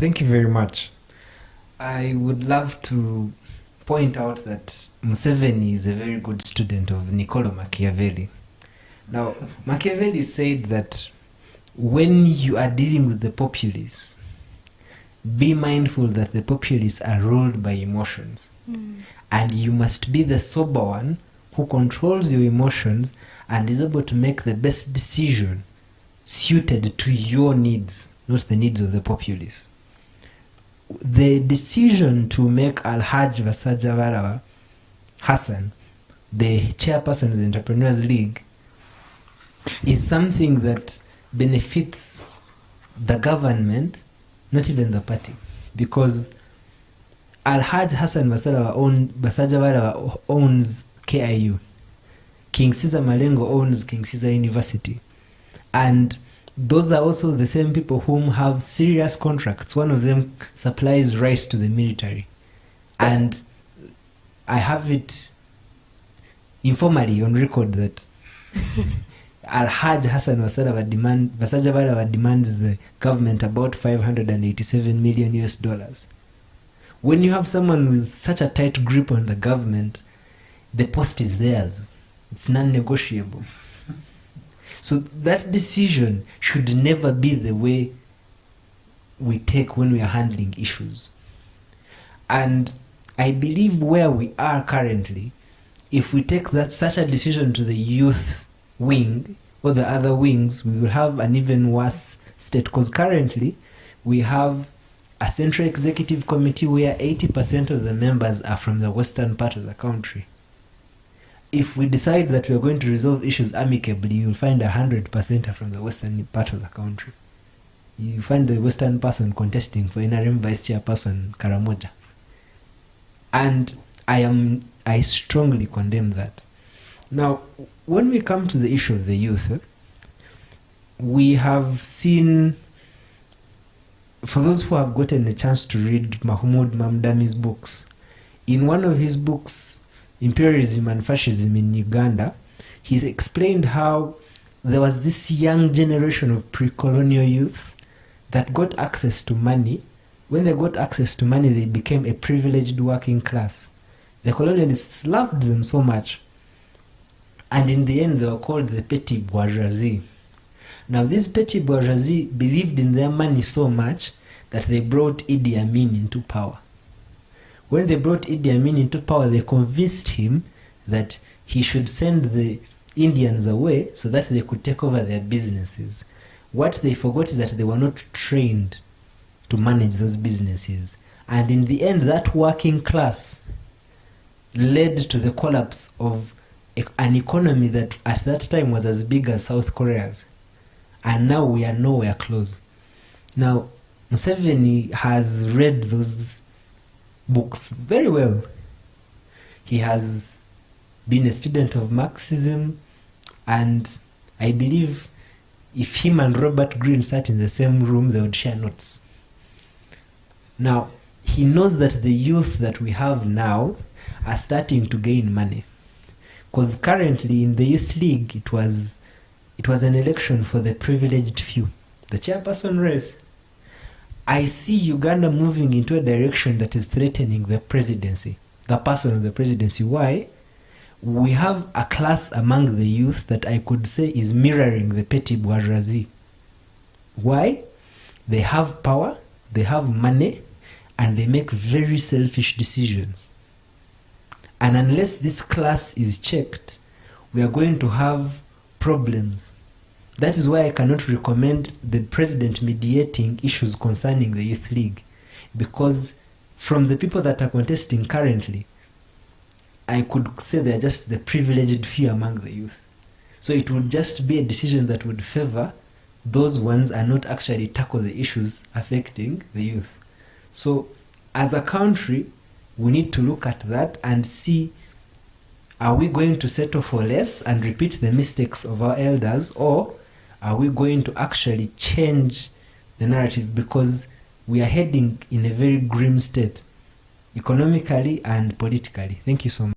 Thank you very much. I would love to point out that Museveni is a very good student of Niccolo Machiavelli. Now, Machiavelli said that when you are dealing with the populace, be mindful that the populace are ruled by emotions. And you must be the sober one who controls your emotions and is able to make the best decision suited to your needs, not the needs of the populace. The decision to make Al-Hajji Hassan the chairperson of the Entrepreneurs League is something that benefits the government, not even the party, because Al-Hajji Hassan Basajjabalaba owns KIU. King Caesar Malengo owns King Caesar University. And those are also the same people whom have serious contracts. One of them supplies rice to the military. And I have it informally on record that Al-Hajji Hassan Basajjabalaba demands the government about $587 million US. When you have someone with such a tight grip on the government, the post is theirs. It's non-negotiable. So that decision should never be the way we take when we are handling issues. And I believe where we are currently, if we take such a decision to the youth wing or the other wings, we will have an even worse state, because currently we have a central executive committee where 80% of the members are from the western part of the country. If we decide that we are going to resolve issues amicably, you'll find 100% are from the western part of the country. You find the western person contesting for NRM vice chairperson Karamoja. And I strongly condemn that. Now, when we come to the issue of the youth, we have seen, for those who have gotten a chance to read Mahmoud Mamdani's books, in one of his books, Imperialism and Fascism in Uganda, he's explained how there was this young generation of pre-colonial youth that got access to money. When they got access to money, they became a privileged working class. The colonialists loved them so much, and in the end they were called the petty bourgeoisie. Now this petty bourgeoisie believed in their money so much that they brought Idi Amin into power. When they brought Idi Amin into power, they convinced him that he should send the Indians away so that they could take over their businesses. What they forgot is that they were not trained to manage those businesses. And in the end, that working class led to the collapse of an economy that at that time was as big as South Korea's. And now we are nowhere close. Now, Museveni has read those books very well. He has been a student of Marxism, and I believe if him and Robert Greene sat in the same room, they would share notes. Now, he knows that the youth that we have now are starting to gain money, because currently in the Youth League, it was an election for the privileged few, the chairperson race. I see Uganda moving into a direction that is threatening the presidency, the person of the presidency. Why? We have a class among the youth that I could say is mirroring the petty bourgeoisie. Why? They have power, they have money, and they make very selfish decisions. And unless this class is checked, we are going to have problems. That is why I cannot recommend the president mediating issues concerning the Youth League, because from the people that are contesting currently, I could say they are just the privileged few among the youth. So it would just be a decision that would favor those ones and not actually tackle the issues affecting the youth. So as a country, we need to look at that and see, are we going to settle for less and repeat the mistakes of our elders, or are we going to actually change the narrative, because we are heading in a very grim state, economically and politically. Thank you so much.